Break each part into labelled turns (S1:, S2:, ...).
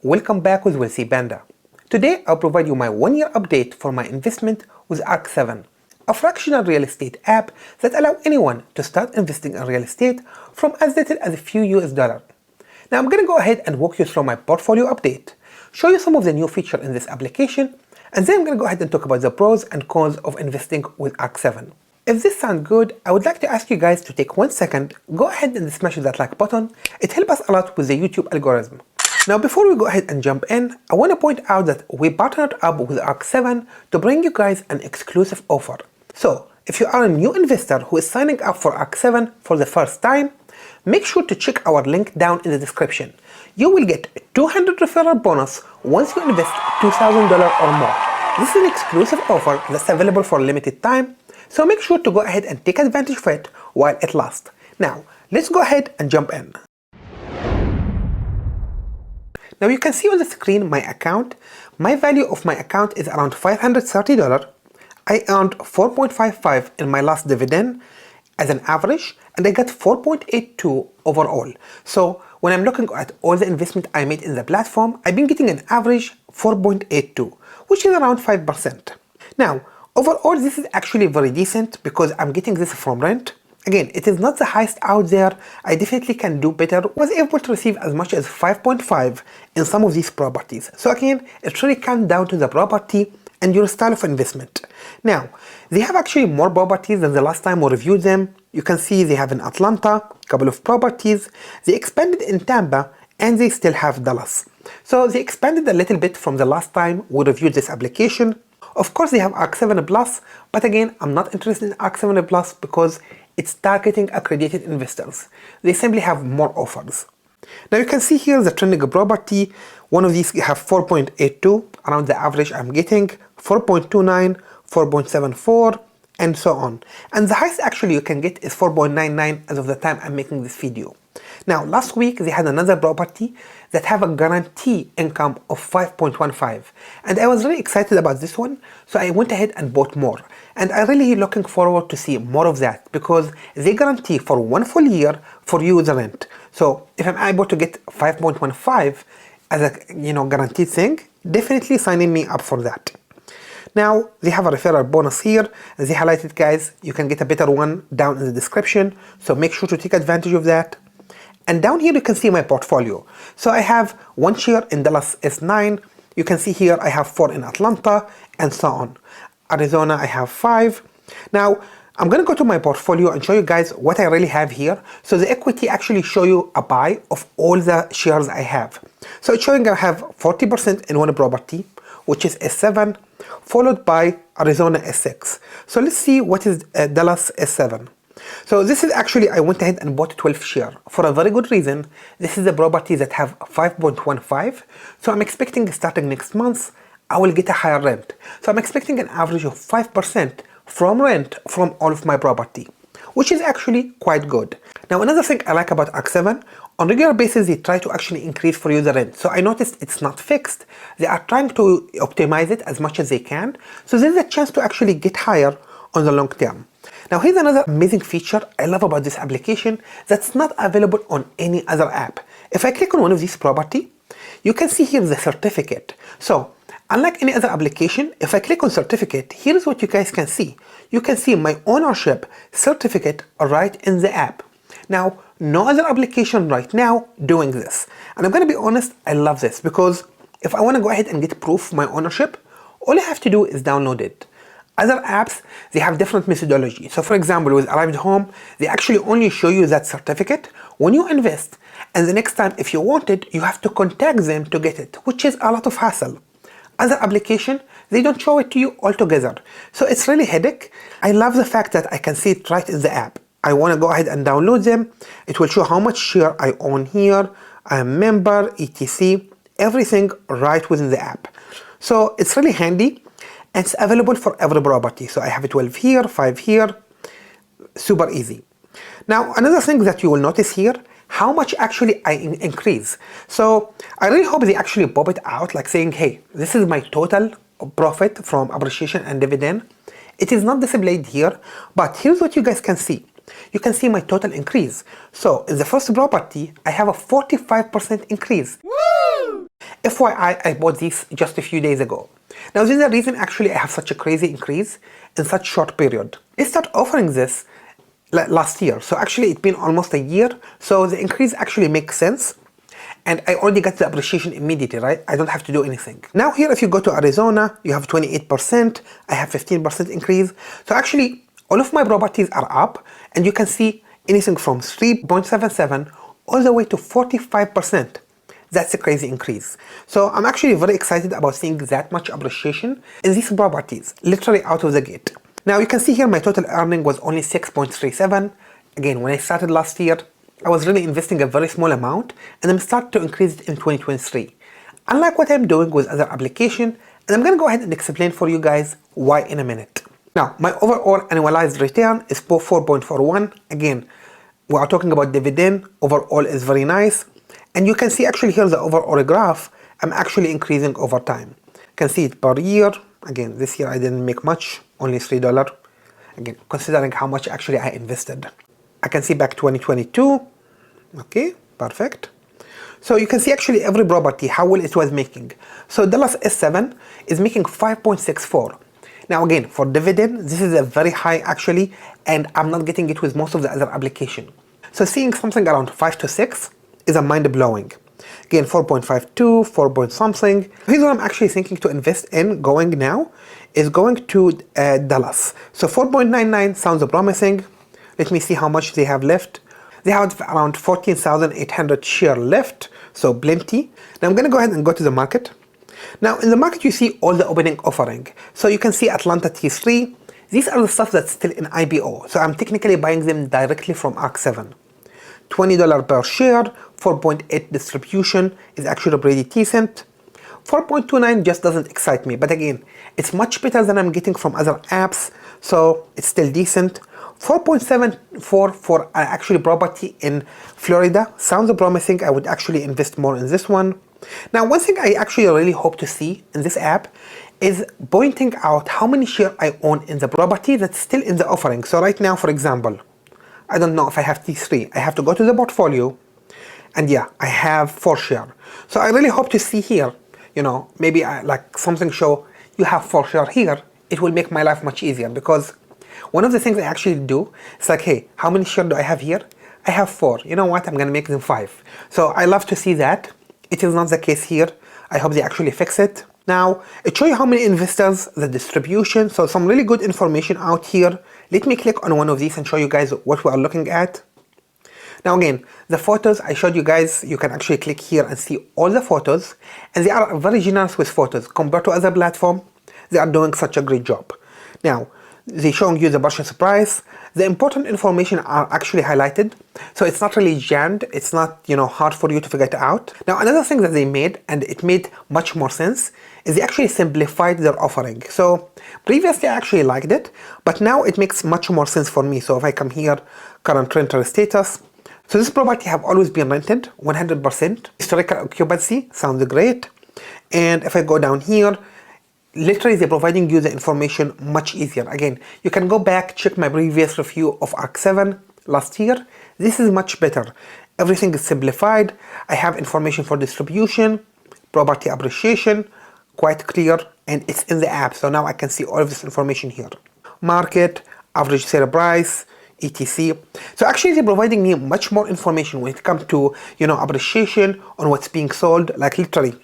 S1: welcome back with Will See Panda. Today I'll provide you my 1-year update for my investment with Ark7, a fractional real estate app that allows anyone to start investing in real estate from as little as a few US$. Now I'm gonna go ahead and walk you through my portfolio update, show you some of the new features in this application, and then I'm gonna go ahead and talk about the pros and cons of investing with Ark7. If this sounds good, I would like to ask you guys to take 1 second, go ahead and smash that like button. It helps us a lot with the YouTube algorithm. Now before we go ahead and jump in, I want to point out that we partnered up with Ark7 to bring you guys an exclusive offer. So if you are a new investor who is signing up for Ark7 for the first time, make sure to check our link down in the description. You will get a 200 referral bonus once you invest $2,000 or more. This is an exclusive offer that's available for a limited time, so make sure to go ahead and take advantage of it while it lasts. Now, let's go ahead and jump in. Now you can see on the screen my account. My value of my account is around $530. I earned 4.55 in my last dividend as an average, and I got 4.82 overall. So when I'm looking at all the investment I made in the platform, I've been getting an average 4.82, which is around 5%. Now, overall, this is actually very decent because I'm getting this from rent. Again, it is not the highest out there. I definitely can do better. Was able to receive as much as 5.5 in some of these properties. So again, it really comes down to the property and your style of investment. Now, they have actually more properties than the last time we reviewed them. You can see they have in Atlanta, a couple of properties. They expanded in Tampa, and they still have Dallas. So they expanded a little bit from the last time we reviewed this application. Of course, they have Ark7 Plus, but again, I'm not interested in Ark7 Plus because it's targeting accredited investors. They simply have more offers. Now you can see here the trending property. One of these have 4.82, around the average I'm getting, 4.29, 4.74, and so on. And the highest actually you can get is 4.99 as of the time I'm making this video. Now last week they had another property that have a guarantee income of 5.15, and I was really excited about this one, so I went ahead and bought more, and I'm really looking forward to see more of that because they guarantee for 1 full year for you the rent. So if I'm able to get 5.15 as a guaranteed thing, definitely signing me up for that. Now they have a referral bonus here. As they highlighted, guys, you can get a better one down in the description, so make sure to take advantage of that. And down here you can see my portfolio. So I have 1 share in Dallas S9. You can see here I have 4 in Atlanta, and so on. Arizona I have 5. Now I'm gonna go to my portfolio and show you guys what I really have here. So the equity actually show you a buy of all the shares I have. So it's showing I have 40% in one property, which is S7, followed by Arizona S6. So let's see what is Dallas S7. So this is actually, I went ahead and bought 12 share for a very good reason. This is a property that have 5.15. So I'm expecting starting next month, I will get a higher rent. So I'm expecting an average of 5% from rent from all of my property, which is actually quite good. Now another thing I like about Ark7, on regular basis they try to actually increase for you the rent. So I noticed it's not fixed. They are trying to optimize it as much as they can. So there's a chance to actually get higher on the long term. Now here's another amazing feature I love about this application that's not available on any other app. If I click on one of these property, you can see here the certificate. So unlike any other application, if I click on certificate, here's what you guys can see. You can see my ownership certificate right in the app. Now, no other application right now doing this. And I'm gonna be honest, I love this because if I wanna go ahead and get proof of my ownership, all I have to do is download it. Other apps, they have different methodology. So for example, with Arrived Home, they actually only show you that certificate when you invest. And the next time, if you want it, you have to contact them to get it, which is a lot of hassle. Other application, they don't show it to you altogether. So it's really headache. I love the fact that I can see it right in the app. I want to go ahead and download them. It will show how much share I own here, I'm a member, etc. Everything right within the app. So it's really handy. And it's available for every property. So I have 12 here, 5 here, super easy. Now another thing that you will notice here, how much actually I increase. So I really hope they actually pop it out like saying, hey, this is my total profit from appreciation and dividend. It is not displayed here, but here's what you guys can see. You can see my total increase. So in the first property, I have a 45% increase. Woo! FYI, I bought these just a few days ago. Now, this is the reason actually I have such a crazy increase in such short period. They start offering this last year, so actually it's been almost a year, so the increase actually makes sense. And I already got the appreciation immediately, right? I don't have to do anything. Now here, if you go to Arizona, you have 28%, I have 15% increase. So actually, all of my properties are up, and you can see anything from 3.77 all the way to 45%. That's a crazy increase. So I'm actually very excited about seeing that much appreciation in these properties, literally out of the gate. Now you can see here my total earning was only 6.37. Again, when I started last year, I was really investing a very small amount, and I'm starting to increase it in 2023. Unlike what I'm doing with other applications, and I'm going to go ahead and explain for you guys why in a minute. Now, my overall annualized return is 4.41. Again, we are talking about dividend. Overall is very nice. And you can see actually here the overall graph, I'm actually increasing over time. You can see it per year. Again, this year I didn't make much, only $3. Again, considering how much actually I invested. I can see back 2022. Okay, perfect. So you can see actually every property, how well it was making. So Dallas S7 is making 5.64. Now again, for dividend, this is a very high actually, and I'm not getting it with most of the other application. So seeing something around 5 to 6 is a mind-blowing. Again, 4.52, 4 point something. Here's what I'm actually thinking to invest in going now, is going to Dallas. So 4.99 sounds promising. Let me see how much they have left. They have around 14,800 share left, so plenty. Now I'm going to go ahead and go to the market. Now in the market you see all the opening offering. So you can see Atlanta T3. These are the stuff that's still in IPO. So I'm technically buying them directly from Ark7. $20 per share, 4.8 distribution is actually pretty decent. 4.29 just doesn't excite me, but again, it's much better than I'm getting from other apps, so it's still decent. 4.74 for actually property in Florida sounds promising. I would actually invest more in this one. Now, one thing I actually really hope to see in this app is pointing out how many shares I own in the property that's still in the offering. So right now, for example, I don't know if I have T3. I have to go to the portfolio, and yeah, I have 4 shares. So I really hope to see here, you know, maybe like something show you have 4 shares here. It will make my life much easier, because one of the things I actually do is like, hey, how many shares do I have here? I have 4. You know what? I'm going to make them 5. So I love to see that. It is not the case here. I hope they actually fix it. Now, it shows you how many investors, the distribution, so some really good information out here. Let me click on one of these and show you guys what we are looking at. Now again, the photos I showed you guys, you can actually click here and see all the photos, and they are very generous with photos. Compared to other platforms, they are doing such a great job. Now, they're showing you the purchase price. The important information are actually highlighted, so it's not really jammed. It's not, you know, hard for you to figure it out. Now, another thing that they made, and it made much more sense, is they actually simplified their offering. So previously I actually liked it, but now it makes much more sense for me. So if I come here, current renter status. So this property have always been rented, 100%. Historical occupancy sounds great. And if I go down here, literally they're providing you the information much easier. Again, you can go back, check my previous review of Ark7 last year. This is much better. Everything is simplified. I have information for distribution, property appreciation, quite clear, and it's in the app. So now I can see all of this information here. Market, average sale price, etc. So actually they're providing me much more information when it comes to, you know, appreciation on what's being sold, like literally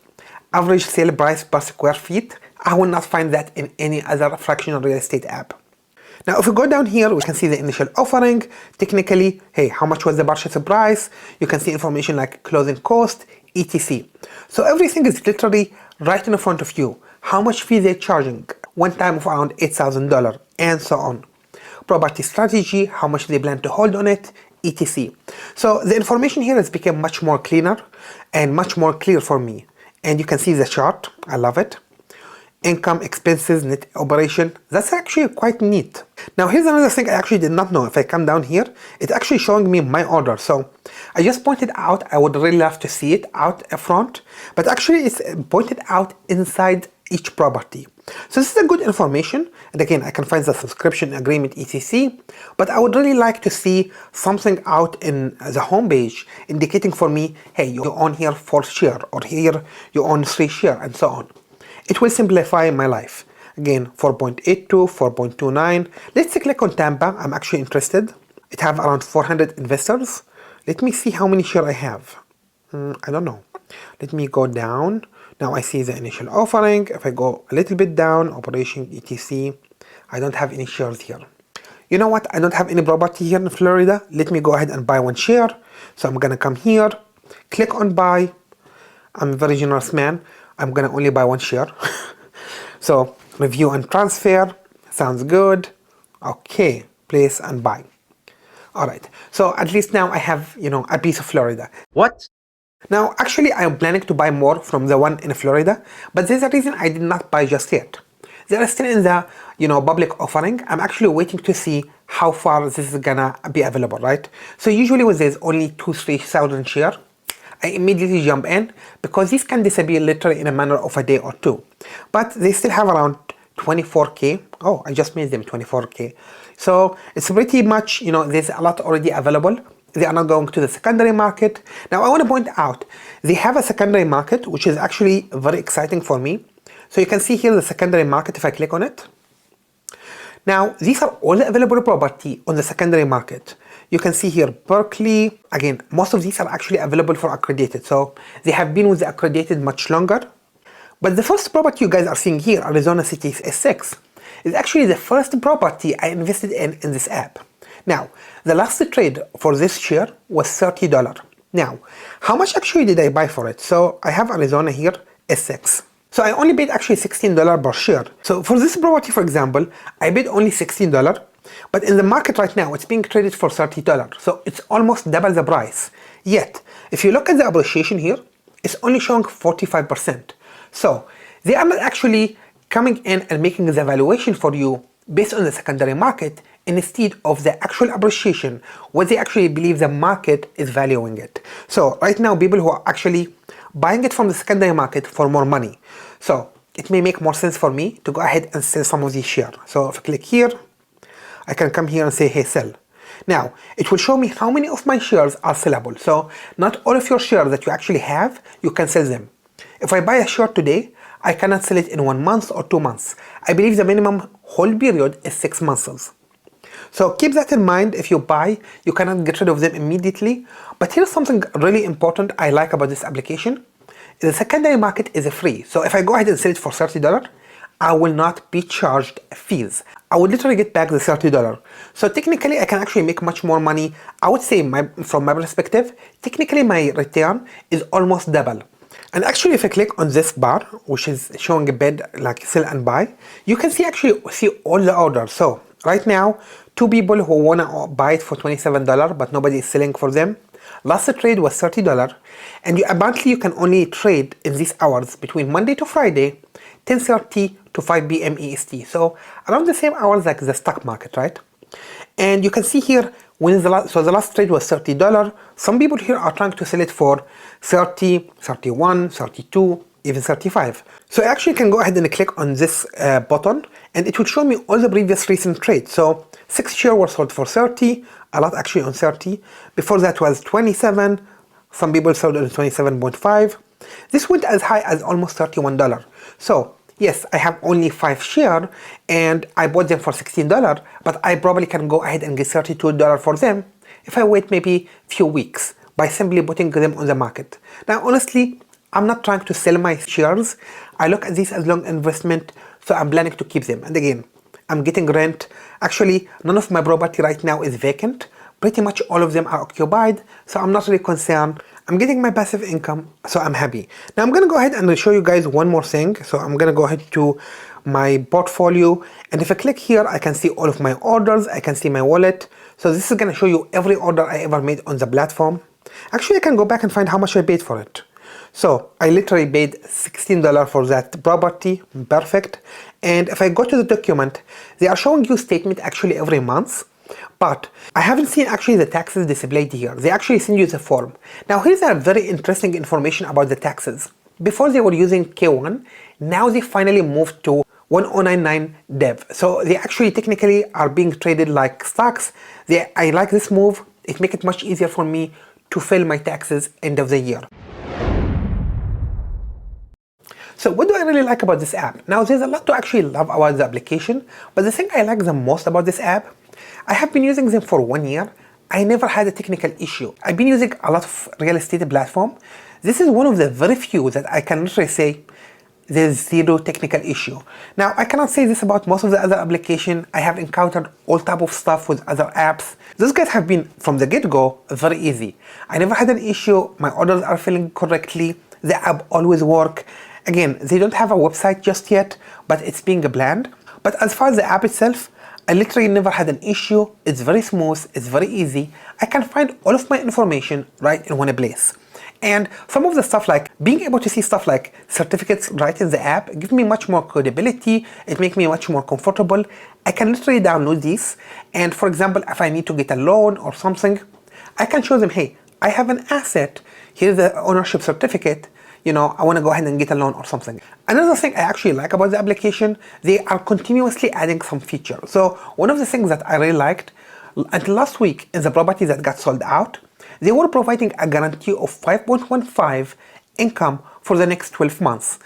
S1: average sale price per square feet. I will not find that in any other fractional real estate app. Now, if we go down here, we can see the initial offering. Technically, hey, how much was the purchase price? You can see information like closing cost, etc. So everything is literally right in front of you. How much fee they're charging, one time of around $8,000, and so on. Property strategy, how much they plan to hold on it, etc. So the information here has become much more cleaner and much more clear for me. And you can see the chart. I love it. Income, expenses, net operation. That's actually quite neat. Now here's another thing I actually did not know. If I come down here, it's actually showing me my order. So I just pointed out, I would really love to see it out front, but actually it's pointed out inside each property. So this is a good information, and again I can find the subscription agreement etc, but I would really like to see something out in the home page indicating for me, hey, you own here 4 share, or here you own 3 share, and so on. It will simplify my life. Again, 4.82, 4.29. Let's click on Tampa. I'm actually interested. It have around 400 investors. Let me see how many shares I have. I don't know. Let me go down. Now I see the initial offering. If I go a little bit down, operation etc, I don't have any shares here. You know what? I don't have any property here in Florida. Let me go ahead and buy 1 share. So I'm gonna come here, click on buy. I'm a very generous man. I'm gonna only buy 1 share. So review and transfer. Sounds good. Okay, place and buy. Alright, so at least now I have, a piece of Florida.
S2: What?
S1: Now, actually, I am planning to buy more from the one in Florida, but there's a reason I did not buy just yet. They are still in the, public offering. I'm actually waiting to see how far this is gonna be available, right? So usually when there's only 2,000-3,000 share, I immediately jump in because these can disappear literally in a matter of a day or two. But they still have around 24k. Oh, I just made them 24k. So it's pretty much, there's a lot already available. They are not going to the secondary market. Now I want to point out, they have a secondary market, which is actually very exciting for me. So you can see here the secondary market if I click on it. Now these are all the available property on the secondary market. You can see here Berkeley. Again, most of these are actually available for accredited. So they have been with the accredited much longer. But the first property you guys are seeing here, Arizona Cities S6, is actually the first property I invested in this app. Now, the last trade for this share was $30. Now, how much actually did I buy for it? So I have Arizona here, S6. So I only paid actually $16 per share. So for this property, for example, I paid only $16, but in the market right now, it's being traded for $30. So it's almost double the price. Yet, if you look at the appreciation here, it's only showing 45%. So they are not actually coming in and making the valuation for you based on the secondary market instead of the actual appreciation, what they actually believe the market is valuing it. So right now, people who are actually buying it from the secondary market for more money. So it may make more sense for me to go ahead and sell some of these shares. So if I click here, I can come here and say, hey, sell. Now, it will show me how many of my shares are sellable. So not all of your shares that you actually have, you can sell them. If I buy a share today, I cannot sell it in 1 month or 2 months. I believe the minimum hold period is 6 months. So keep that in mind. If you buy, you cannot get rid of them immediately. But here's something really important I like about this application. The secondary market is free. So if I go ahead and sell it for $30, I will not be charged fees. I would literally get back the $30. So technically I can actually make much more money. I would say from my perspective, technically my return is almost double. And actually if I click on this bar, which is showing a bid like sell and buy, you can see all the orders. So right now, 2 people who wanna buy it for $27, but nobody is selling for them. Last trade was $30, and apparently you can only trade in these hours between Monday to Friday, 10:30 to 5 p.m. EST. So around the same hours like the stock market, right? And you can see here when the last trade was $30. Some people here are trying to sell it for 30, 31, 32, even 35. So I actually can go ahead and click on this button, and it will show me all the previous recent trades. So 6 shares were sold for 30, a lot actually on 30. Before that was 27. Some people sold on 27.5. This went as high as almost $31. So yes, I have only 5 shares and I bought them for $16, but I probably can go ahead and get $32 for them if I wait maybe few weeks by simply putting them on the market. Now honestly, I'm not trying to sell my shares. I look at this as long investment, so I'm planning to keep them. And again, I'm getting rent. Actually, none of my property right now is vacant. Pretty much all of them are occupied, so I'm not really concerned. I'm getting my passive income, so I'm happy. Now I'm gonna go ahead and show you guys one more thing. So I'm gonna go ahead to my portfolio, and if I click here, I can see all of my orders. I can see my wallet. So this is gonna show you every order I ever made on the platform. Actually, I can go back and find how much I paid for it. So I literally paid $16 for that property, perfect. And if I go to the document, they are showing you statement actually every month, but I haven't seen actually the taxes displayed here. They actually send you the form. Now here's a very interesting information about the taxes. Before they were using K1, now they finally moved to 1099 dev. So they actually technically are being traded like stocks. I like this move. It makes it much easier for me to fill my taxes end of the year. So what do I really like about this app? Now there's a lot to actually love about the application, but the thing I like the most about this app, I have been using them for 1 year. I never had a technical issue. I've been using a lot of real estate platform. This is one of the very few that I can literally say there's zero technical issue. Now I cannot say this about most of the other applications. I have encountered all type of stuff with other apps. Those guys have been from the get-go very easy. I never had an issue. My orders are filling correctly. The app always work. Again, they don't have a website just yet, but it's being planned. But as far as the app itself, I literally never had an issue. It's very smooth, it's very easy. I can find all of my information right in one place. And some of the stuff like being able to see stuff like certificates right in the app give me much more credibility. It makes me much more comfortable. I can literally download these. And for example, if I need to get a loan or something, I can show them, hey, I have an asset. Here's the ownership certificate. You know, I want to go ahead and get a loan or something. Another thing I actually like about the application, they are continuously adding some features. So one of the things that I really liked, until last week in the property that got sold out, they were providing a guarantee of 5.15 income for the next 12 months.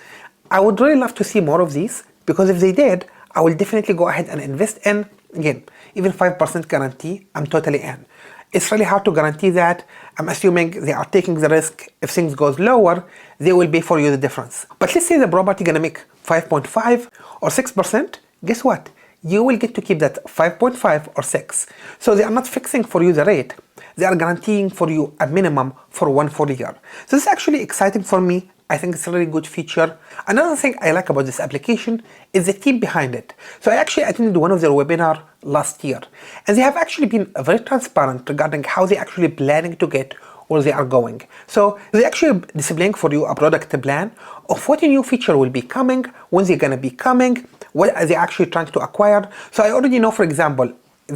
S1: I would really love to see more of these, because if they did, I will definitely go ahead and invest in. Again, even 5% guarantee, I'm totally in. It's really hard to guarantee that. I'm assuming they are taking the risk. If things goes lower, they will pay for you the difference. But let's say the property gonna make 5.5 or 6%. Guess what? You will get to keep that 5.5 or 6. So they are not fixing for you the rate. They are guaranteeing for you a minimum for 1 full year. So this is actually exciting for me. I think it's a really good feature. Another thing I like about this application is the team behind it. So I actually attended one of their webinars last year, and they have actually been very transparent regarding how they actually planning to get where they are going. So they actually displaying for you a product plan of what a new feature will be coming, when they're gonna be coming, what are they actually trying to acquire. So I already know, for example,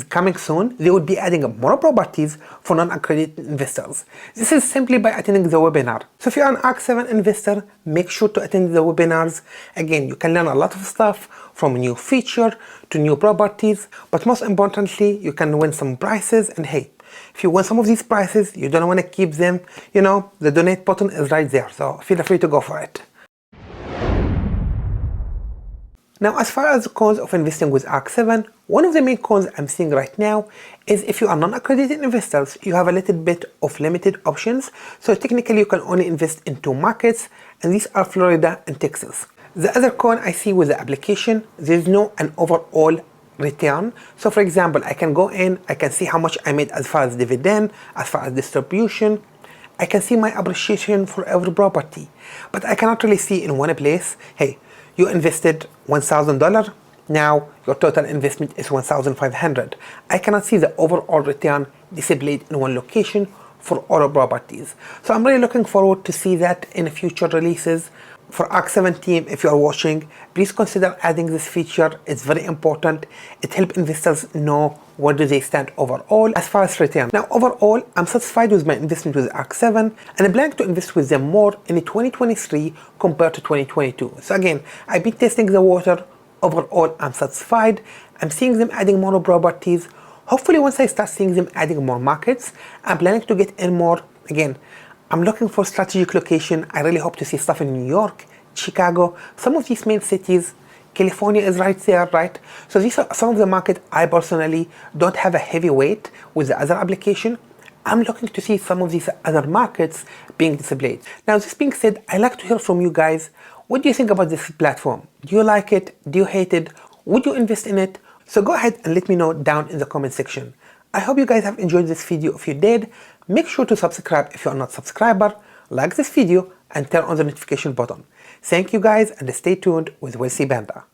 S1: coming soon, they will be adding more properties for non-accredited investors. This is simply by attending the webinar. So if you're an Ark7 investor, make sure to attend the webinars. Again, you can learn a lot of stuff, from new feature to new properties, but most importantly, you can win some prizes. And hey, if you win some of these prizes, you don't want to keep them, you know, the donate button is right there, so feel free to go for it. Now, as far as the cons of investing with Ark7, one of the main cons I'm seeing right now is if you are non-accredited investors, you have a little bit of limited options. So technically you can only invest in 2 markets, and these are Florida and Texas. The other con I see with the application, there's no an overall return. So for example, I can go in, I can see how much I made as far as dividend, as far as distribution. I can see my appreciation for every property, but I cannot really see in one place, hey, you invested $1,000, now your total investment is $1,500. I cannot see the overall return displayed in one location for all properties. So I'm really looking forward to see that in future releases. For Ark7 team, if you are watching, please consider adding this feature. It's very important. It helps investors know where do they stand overall as far as return. Now overall, I'm satisfied with my investment with Ark7, and I plan to invest with them more in 2023 compared to 2022. So again, I've been testing the water. Overall, I'm satisfied. I'm seeing them adding more properties. Hopefully once I start seeing them adding more markets, I'm planning to get in more. Again, I'm looking for strategic location. I really hope to see stuff in New York, Chicago, some of these main cities. California is right there, right? So these are some of the markets I personally don't have a heavy weight with the other application. I'm looking to see some of these other markets being displayed. Now, this being said, I like to hear from you guys. What do you think about this platform? Do you like it? Do you hate it? Would you invest in it? So go ahead and let me know down in the comment section. I hope you guys have enjoyed this video. If you did, make sure to subscribe if you are not a subscriber, like this video, and turn on the notification button. Thank you guys, and stay tuned with Wealthy Panda.